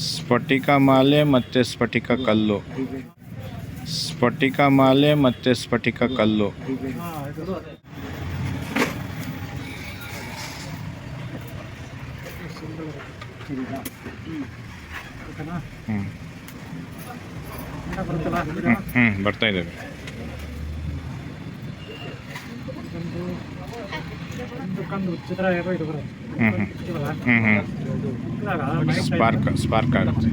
ಸ್ಫಟಿಕ ಮಾಲೆ ಮತ್ತು ಸ್ಫಟಿಕ ಕಲ್ಲು. ಸ್ಫಟಿಕ ಮಾಲೆ ಮತ್ತು ಸ್ಫಟಿಕ ಕಲ್ಲು. ಬರ್ತಾ ಇದ್ದೇವೆ. ಸ್ಪಾರ್ಕ್ ಆಗುತ್ತೆ.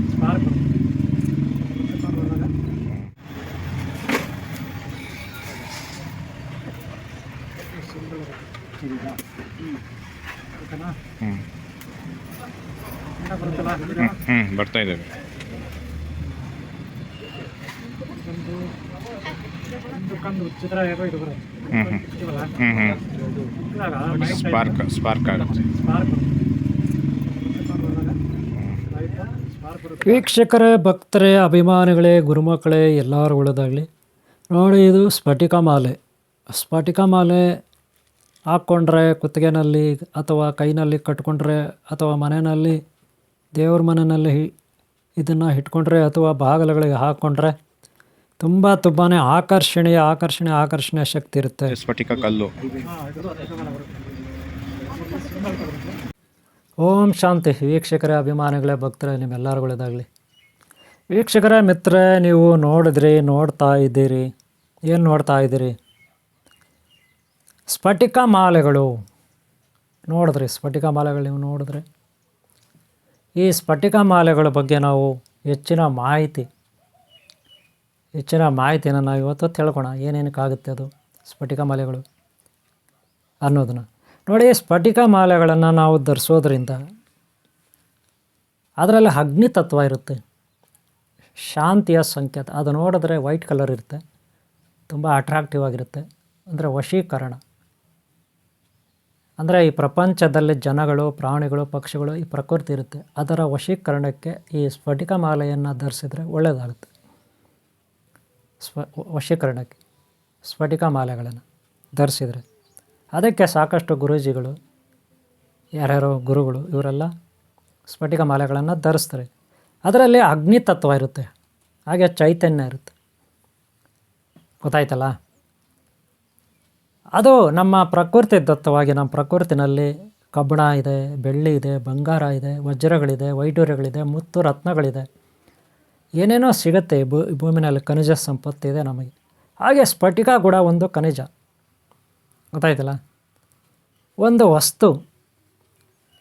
ಬರ್ತಾ ಇದ್ದೇವೆ. ಸ್ಪಾರ್ಕ್ ಆಗುತ್ತೆ. ವೀಕ್ಷಕರೇ, ಭಕ್ತರೇ, ಅಭಿಮಾನಿಗಳೇ, ಗುರುಮಕ್ಕಳೇ, ಎಲ್ಲರೂ ಒಳ್ಳೆಯದಾಗಲಿ. ನೋಡಿ, ಇದು ಸ್ಫಟಿಕ ಮಾಲೆ. ಸ್ಫಟಿಕ ಮಾಲೆ ಹಾಕ್ಕೊಂಡ್ರೆ ಕುತ್ತಿಗೆನಲ್ಲಿ ಅಥವಾ ಕೈನಲ್ಲಿ ಕಟ್ಕೊಂಡ್ರೆ ಅಥವಾ ಮನೆಯಲ್ಲಿ ದೇವ್ರ ಮನೆಯಲ್ಲಿ ಇದನ್ನು ಇಟ್ಕೊಂಡ್ರೆ ಅಥವಾ ಬಾಗಿಲುಗಳಿಗೆ ಹಾಕ್ಕೊಂಡ್ರೆ ತುಂಬಾ ಆಕರ್ಷಣೀಯ ಶಕ್ತಿ ಇರುತ್ತೆ. ಸ್ಫಟಿಕ ಕಲ್ಲು. ಓಂ ಶಾಂತಿ. ವೀಕ್ಷಕರೇ, ಅಭಿಮಾನಿಗಳೇ, ಭಕ್ತರೇ, ನಿಮ್ಮೆಲ್ಲರೂ ಒಳ್ಳೆಯದಾಗಲಿ. ವೀಕ್ಷಕರೇ, ಮಿತ್ರರೇ, ನೀವು ನೋಡ್ತಾ ಇದ್ದೀರಿ. ಏನು ನೋಡ್ತಾ ಇದ್ದೀರಿ? ಸ್ಫಟಿಕ ಮಾಲೆಗಳು ನೋಡಿದ್ರಿ. ಸ್ಫಟಿಕ ಮಾಲೆಗಳು ನೀವು ನೋಡಿದ್ರೆ ಈ ಸ್ಫಟಿಕ ಮಾಲೆಗಳ ಬಗ್ಗೆ ನಾವು ಹೆಚ್ಚಿನ ಮಾಹಿತಿಯನ್ನು ನಾವು ಇವತ್ತು ತಿಳ್ಕೋಣ. ಏನೇನಕ್ಕಾಗುತ್ತೆ ಅದು ಸ್ಫಟಿಕ ಮಾಲೆಗಳು ಅನ್ನೋದನ್ನು ನೋಡಿ. ಸ್ಫಟಿಕ ಮಾಲೆಗಳನ್ನು ನಾವು ಧರಿಸೋದ್ರಿಂದ ಅದರಲ್ಲಿ ಅಗ್ನಿ ತತ್ವ ಇರುತ್ತೆ, ಶಾಂತಿಯ ಸಂಕೇತ. ಅದು ನೋಡಿದ್ರೆ ವೈಟ್ ಕಲರ್ ಇರುತ್ತೆ, ತುಂಬ ಅಟ್ರಾಕ್ಟಿವ್ ಆಗಿರುತ್ತೆ. ಅಂದರೆ ವಶೀಕರಣ. ಅಂದರೆ ಈ ಪ್ರಪಂಚದಲ್ಲಿ ಜನಗಳು, ಪ್ರಾಣಿಗಳು, ಪಕ್ಷಿಗಳು, ಈ ಪ್ರಕೃತಿ ಇರುತ್ತೆ, ಅದರ ವಶೀಕರಣಕ್ಕೆ ಈ ಸ್ಫಟಿಕ ಮಾಲೆಯನ್ನು ಧರಿಸಿದರೆ ಒಳ್ಳೆಯದಾಗುತ್ತೆ. ವಶೀಕರಣಕ್ಕೆ ಸ್ಫಟಿಕ ಮಾಲೆಗಳನ್ನು ಧರಿಸಿದರೆ ಅದಕ್ಕೆ ಸಾಕಷ್ಟು ಗುರೂಜಿಗಳು, ಯಾರ್ಯಾರೋ ಗುರುಗಳು, ಇವರೆಲ್ಲ ಸ್ಫಟಿಕ ಮಾಲೆಗಳನ್ನು ಧರಿಸ್ತಾರೆ. ಅದರಲ್ಲಿ ಅಗ್ನಿ ತತ್ವ ಇರುತ್ತೆ, ಹಾಗೆ ಚೈತನ್ಯ ಇರುತ್ತೆ. ಗೊತ್ತಾಯ್ತಲ್ಲ? ಅದು ನಮ್ಮ ಪ್ರಕೃತಿ ದತ್ತವಾಗಿ, ನಮ್ಮ ಪ್ರಕೃತಿನಲ್ಲಿ ಕಬ್ಬಣ ಇದೆ, ಬೆಳ್ಳಿ ಇದೆ, ಬಂಗಾರ ಇದೆ, ವಜ್ರಗಳಿದೆ, ವೈಡೂರ್ಯಗಳಿದೆ, ಮುತ್ತು ರತ್ನಗಳಿದೆ, ಏನೇನೋ ಸಿಗುತ್ತೆ ಭೂಮಿನಲ್ಲಿ. ಖನಿಜ ಸಂಪತ್ತಿದೆ ನಮಗೆ. ಹಾಗೆ ಸ್ಫಟಿಕ ಕೂಡ ಒಂದು ಖನಿಜ. ಗೊತ್ತಾಯ್ತಲ್ಲ? ಒಂದು ವಸ್ತು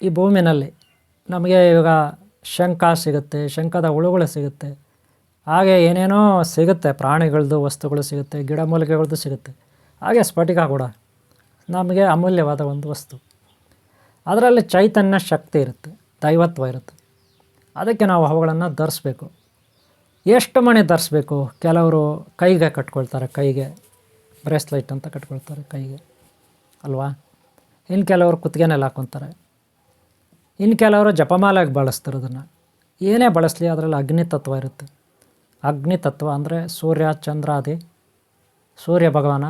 ಈ ಭೂಮಿನಲ್ಲಿ ನಮಗೆ ಇವಾಗ ಶಂಖ ಸಿಗುತ್ತೆ, ಶಂಖದ ಹುಳುಗಳು ಸಿಗುತ್ತೆ, ಹಾಗೆ ಏನೇನೋ ಸಿಗುತ್ತೆ, ಪ್ರಾಣಿಗಳದ್ದು ವಸ್ತುಗಳು ಸಿಗುತ್ತೆ, ಗಿಡಮೂಲಿಕೆಗಳದ್ದು ಸಿಗುತ್ತೆ. ಹಾಗೆ ಸ್ಫಟಿಕ ಕೂಡ ನಮಗೆ ಅಮೂಲ್ಯವಾದ ಒಂದು ವಸ್ತು. ಅದರಲ್ಲಿ ಚೈತನ್ಯ ಶಕ್ತಿ ಇರುತ್ತೆ, ದೈವತ್ವ ಇರುತ್ತೆ. ಅದಕ್ಕೆ ನಾವು ಅವುಗಳನ್ನು ಧರಿಸ್ಬೇಕು. ಎಷ್ಟು ಮಣಿ ಧರಿಸ್ಬೇಕು? ಕೆಲವರು ಕೈಗೆ ಕಟ್ಕೊಳ್ತಾರೆ, ಕೈಗೆ ಬ್ರೇಸ್ಲೈಟ್ ಅಂತ ಕಟ್ಕೊಳ್ತಾರೆ ಕೈಗೆ, ಅಲ್ವಾ? ಇನ್ನು ಕೆಲವರು ಕುತ್ತಿಗೆನಲ್ಲಿ ಹಾಕ್ಕೊತಾರೆ. ಇನ್ನು ಕೆಲವರು ಜಪಮಾಲೆಗೆ ಬಳಸ್ತಾರೆ. ಅದನ್ನು ಏನೇ ಬಳಸಲಿ ಅದರಲ್ಲಿ ಅಗ್ನಿ ತತ್ವ ಇರುತ್ತೆ. ಅಗ್ನಿ ತತ್ವ ಅಂದರೆ ಸೂರ್ಯ, ಚಂದ್ರಾದಿ, ಸೂರ್ಯ ಭಗವಾನ,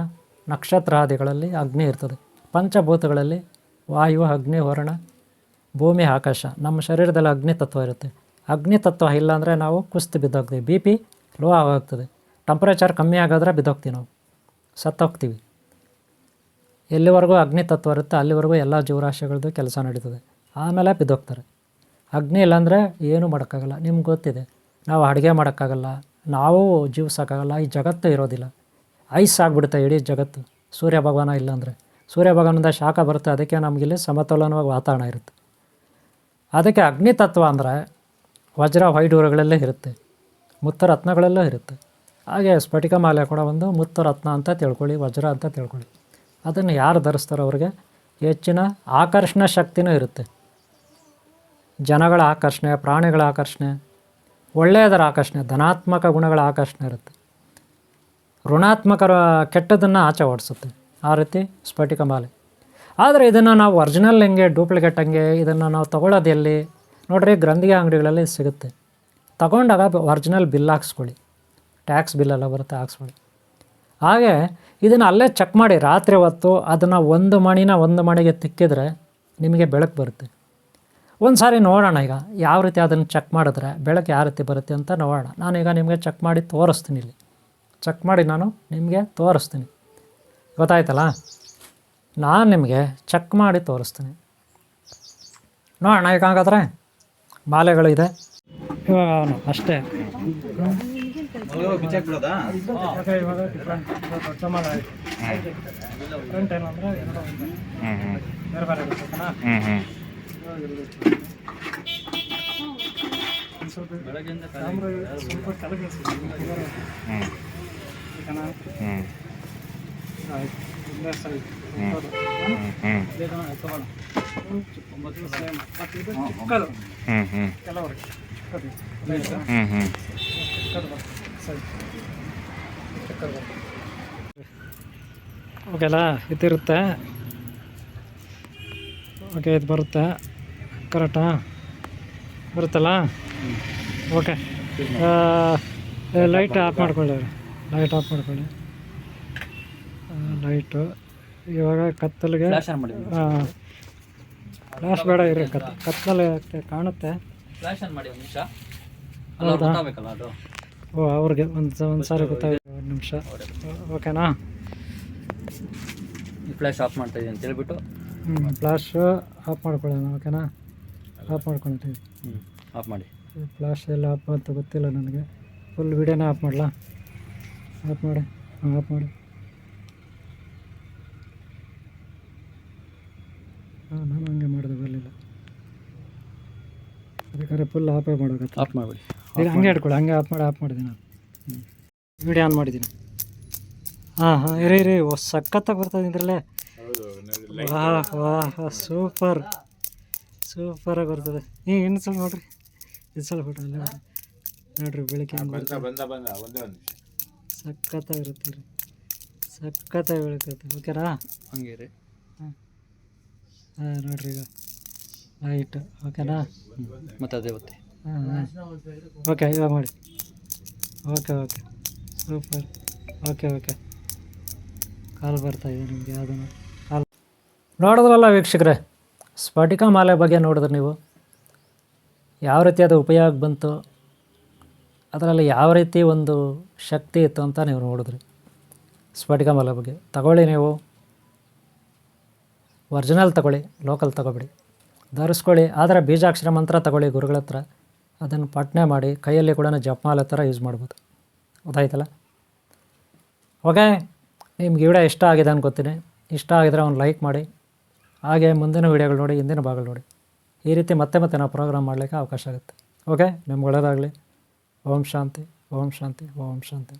ನಕ್ಷತ್ರಾದಿಗಳಲ್ಲಿ ಅಗ್ನಿ ಇರ್ತದೆ. ಪಂಚಭೂತಗಳಲ್ಲಿ ವಾಯು, ಅಗ್ನಿ, ವರುಣ, ಭೂಮಿ, ಆಕಾಶ. ನಮ್ಮ ಶರೀರದಲ್ಲಿ ಅಗ್ನಿ ತತ್ವ ಇರುತ್ತೆ. ಅಗ್ನಿ ತತ್ವ ಇಲ್ಲಾಂದರೆ ನಾವು ಕುಸ್ತು ಬಿದ್ದೋಗ್ತೀವಿ, ಬಿ ಪಿ ಲೋ ಆಗೋಗ್ತದೆ, ಟೆಂಪ್ರೇಚರ್ ಕಮ್ಮಿ ಆಗೋದ್ರೆ ಬಿದ್ದೋಗ್ತೀವಿ, ನಾವು ಸತ್ತೋಗ್ತೀವಿ. ಎಲ್ಲಿವರೆಗೂ ಅಗ್ನಿ ತತ್ವ ಇರುತ್ತೆ ಅಲ್ಲಿವರೆಗೂ ಎಲ್ಲ ಜೀವರಾಶಿಗಳದ್ದು ಕೆಲಸ ನಡೀತದೆ. ಆಮೇಲೆ ಬಿದ್ದೋಗ್ತಾರೆ. ಅಗ್ನಿ ಇಲ್ಲಾಂದರೆ ಏನೂ ಮಾಡೋಕ್ಕಾಗಲ್ಲ. ನಿಮ್ಗೆ ಗೊತ್ತಿದೆ, ನಾವು ಅಡುಗೆ ಮಾಡೋಕ್ಕಾಗಲ್ಲ, ನಾವು ಜೀವಿಸೋಕ್ಕಾಗಲ್ಲ, ಈ ಜಗತ್ತು ಇರೋದಿಲ್ಲ. ಐಸ್ ಆಗಿಬಿಡುತ್ತೆ ಇಡೀ ಜಗತ್ತು ಸೂರ್ಯ ಭಗವಾನ ಇಲ್ಲಾಂದರೆ. ಸೂರ್ಯ ಭಗವಾನದ ಶಾಖ ಬರುತ್ತೆ, ಅದಕ್ಕೆ ನಮಗಿಲ್ಲಿ ಸಮತೋಲನವಾಗಿ ವಾತಾವರಣ ಇರುತ್ತೆ. ಅದಕ್ಕೆ ಅಗ್ನಿ ತತ್ವ ಅಂದರೆ ವಜ್ರ ವೈಡೂರ್ಯಗಳಲ್ಲೇ ಇರುತ್ತೆ, ಮುತ್ತು ರತ್ನಗಳಲ್ಲೂ ಇರುತ್ತೆ. ಹಾಗೆ ಸ್ಫಟಿಕ ಮಾಲೆ ಕೂಡ ಒಂದು ಮುತ್ತು ರತ್ನ ಅಂತ ತಿಳ್ಕೊಳ್ಳಿ, ವಜ್ರ ಅಂತ ತಿಳ್ಕೊಳ್ಳಿ. ಅದನ್ನು ಯಾರು ಧರಿಸ್ತಾರೋ ಅವ್ರಿಗೆ ಹೆಚ್ಚಿನ ಆಕರ್ಷಣ ಶಕ್ತಿನೂ ಇರುತ್ತೆ. ಜನಗಳ ಆಕರ್ಷಣೆ, ಪ್ರಾಣಿಗಳ ಆಕರ್ಷಣೆ, ಒಳ್ಳೆಯದರ ಆಕರ್ಷಣೆ, ಧನಾತ್ಮಕ ಗುಣಗಳ ಆಕರ್ಷಣೆ ಇರುತ್ತೆ. ಋಣಾತ್ಮಕರ ಕೆಟ್ಟದನ್ನು ಆಚೆ ಓಡಿಸುತ್ತೆ ಆ ರೀತಿ ಸ್ಫಟಿಕ ಮಾಲೆ. ಆದರೆ ಇದನ್ನು ನಾವು ಒರಿಜಿನಲ್ ಹೆಂಗೆ, ಡೂಪ್ಲಿಕೇಟ್ ಹಂಗೆ ಇದನ್ನು ನಾವು ತೊಗೊಳ್ಳೋದು ಎಲ್ಲಿ ನೋಡ್ರಿ? ಗ್ರಂಥಿಗೆ ಅಂಗಡಿಗಳಲ್ಲಿ ಸಿಗುತ್ತೆ. ತಗೊಂಡಾಗ ಒರಿಜಿನಲ್ ಬಿಲ್ ಹಾಕ್ಸ್ಕೊಳ್ಳಿ, ಟ್ಯಾಕ್ಸ್ ಬಿಲ್ಲೆಲ್ಲ ಬರುತ್ತೆ, ಹಾಕ್ಸ್ಕೊಳ್ಳಿ. ಹಾಗೆ ಇದನ್ನು ಅಲ್ಲೇ ಚೆಕ್ ಮಾಡಿ. ರಾತ್ರಿ ಹೊತ್ತು ಅದನ್ನು ಒಂದು ಮಣಿಗೆ ತಿಕ್ಕಿದರೆ ನಿಮಗೆ ಬೆಳಕು ಬರುತ್ತೆ. ಒಂದು ಸಾರಿ ನೋಡೋಣ ಈಗ ಯಾವ ರೀತಿ ಅದನ್ನು ಚೆಕ್ ಮಾಡಿದ್ರೆ ಬೆಳಕು ಯಾವ ರೀತಿ ಬರುತ್ತೆ ಅಂತ ನೋಡೋಣ. ನಾನೀಗ ನಿಮಗೆ ಚೆಕ್ ಮಾಡಿ ತೋರಿಸ್ತೀನಿ. ಇಲ್ಲಿ ಚೆಕ್ ಮಾಡಿ ನಾನು ನಿಮಗೆ ತೋರಿಸ್ತೀನಿ. ಗೊತ್ತಾಯ್ತಲ್ಲ, ನಾನು ನಿಮಗೆ ಚೆಕ್ ಮಾಡಿ ತೋರಿಸ್ತೀನಿ. ನೋಡೋಣ ಈಗ ಹಾಗಾದರೆ ಮಾಲೆಗಳಿದೆ ಇವಾಗ ಅಷ್ಟೇ. ಓಕೆಲ್ಲ ಇದಿರುತ್ತೆ. ಓಕೆ, ಇದು ಬರುತ್ತೆ ಕರೆಕ್ಟಾ? ಬರುತ್ತಲ್ಲ? ಓಕೆ, ಲೈಟ್ ಆಫ್ ಮಾಡ್ಕೊಳ್ಳಿ. ಲೈಟ್ ಆಫ್ ಮಾಡ್ಕೊಳ್ಳಿ. ಲೈಟು ಇವಾಗ ಕತ್ತಲಿಗೆ ಫ್ಲಾಶ್ ಬೇಡ ಇರಿ, ಕತ್ತಲೆ ಕಾಣುತ್ತೆ. ಹೌದಾ? ಓ, ಅವ್ರಿಗೆ ಒಂದು ಸಾರಿ ಗೊತ್ತಾಗುತ್ತೆ. ಒಂದು ನಿಮಿಷ, ಓಕೆನಾ? ಫ್ಲಾಶ್ ಆಫ್ ಮಾಡ್ತಾ ಇದ್ದೀನಿ ಅಂತ ಹೇಳ್ಬಿಟ್ಟು ಫ್ಲಾಶು ಆಫ್ ಮಾಡ್ಕೊಳ್ಳೋಣ. ಓಕೆನಾ? ಆಫ್ ಮಾಡ್ಕೊಳ್ತೀವಿ. ಆಫ್ ಮಾಡಿ. ಫ್ಲಾಶ್ ಎಲ್ಲ ಆಫ್ ಅಂತ ಗೊತ್ತಿಲ್ಲ ನನಗೆ. ಫುಲ್ ವಿಡಿಯೋನ ಆಫ್ ಮಾಡಲಾ? ಆಫ್ ಮಾಡಿ. ಆಫ್ ಮಾಡಿ. ನಾನು ಹಂಗೆ ಮಾಡಿದೆ, ಬರಲಿಲ್ಲ. ಅದಕ್ಕೆ ಫುಲ್ ಆಫೇ ಮಾಡೋಕತ್ತೆ. ಆಫ್ ಮಾಡಿಬಿಡಿ. ಈಗ ಹಂಗೆ ಇಟ್ಕೊಳ್ಳಿ. ಹಂಗೆ ಆಫ್ ಮಾಡಿದ್ದೀನಿ ನಾನು. ವಿಡಿಯೋ ಆನ್ ಮಾಡಿದ್ದೀನಿ. ಹಾಂ, ಇರಿ ಸಖತ್ತಾಗಿ ಬರ್ತದೆ ಇದರಲ್ಲೇ. ವಾಹ್ ವಾಹ್, ಸೂಪರಾಗಿ ಬರ್ತದೆ. ಇನ್ನು ಸ್ವಲ್ಪ ನೋಡ್ರಿ, ಇದು ಸ್ವಲ್ಪ ಅಲ್ಲೇ ನೋಡ್ರಿ, ಬೆಳಗ್ಗೆ ಸಖತ್ತಾಗಿರುತ್ತೆ ರೀ, ಸಖತ್ತಾಗಿ ಬೆಳಕತ್ತೆ. ಓಕೆನಾ? ಹಂಗೆ ರೀ. ಹಾಂ, ನೋಡ್ರಿ ಈಗ ಲೈಟ್. ಓಕೆನಾ? ಮತ್ತು ಅದೇ ಬತ್ತೆ. ಹಾಂ, ಓಕೆ, ಇವಾಗ ಮಾಡಿ. Okay, super. ಓಕೆ, ಕಾಲ್ ಬರ್ತಾಯಿದೆ ನಿಮಗೆ. ಯಾವುದನ್ನು ಕಾಲ್ ನೋಡಿದ್ರಲ್ಲ ವೀಕ್ಷಕರೇ, ಸ್ಫಟಿಕ ಮಾಲೆ ಬಗ್ಗೆ ನೋಡಿದ್ರೆ ನೀವು ಯಾವ ರೀತಿ ಅದು ಉಪಯೋಗ ಬಂತು, ಅದರಲ್ಲಿ ಯಾವ ರೀತಿ ಒಂದು ಶಕ್ತಿ ಇತ್ತು ಅಂತ ನೀವು ನೋಡಿದ್ರಿ. ಸ್ಫಟಿಕ ಮಾಲೆ ಬಗ್ಗೆ ತಗೊಳ್ಳಿ, ನೀವು ಒರಿಜಿನಲ್ ತಗೊಳ್ಳಿ, ಲೋಕಲ್ ತಗೊಬೇಡಿ. ಧರಿಸ್ಕೊಳ್ಳಿ, ಆದರೆ ಬೀಜಾಕ್ಷರ ಮಂತ್ರ ತಗೊಳ್ಳಿ ಗುರುಗಳ ಹತ್ರ. ಅದನ್ನು ಪಠನೆ ಮಾಡಿ ಕೈಯಲ್ಲಿ ಕೂಡ ಜಪಮಾಲೆ ಥರ ಯೂಸ್ ಮಾಡ್ಬೋದು. ಗೊತ್ತಾಯ್ತಲ್ಲ? ಓಕೆ, ನಿಮ್ಗೆ ವಿಡಿಯೋ ಇಷ್ಟ ಆಗಿದೆ ಅನ್ಕೋತೀನಿ. ಇಷ್ಟ ಆಗಿದ್ರೆ ಒಂದು ಲೈಕ್ ಮಾಡಿ. ಹಾಗೆ ಮುಂದಿನ ವೀಡಿಯೋಗಳು ನೋಡಿ, ಹಿಂದಿನ ಭಾಗಗಳು ನೋಡಿ. ಈ ರೀತಿ ಮತ್ತೆ ನಾವು ಪ್ರೋಗ್ರಾಮ್ ಮಾಡಲಿಕ್ಕೆ ಅವಕಾಶ ಆಗುತ್ತೆ. ಓಕೆ, ನಿಮ್ಗೆ ಒಳ್ಳೆಯದಾಗಲಿ. ಓಂ ಶಾಂತಿ, ಓಂ ಶಾಂತಿ, ಓಂ ಶಾಂತಿ.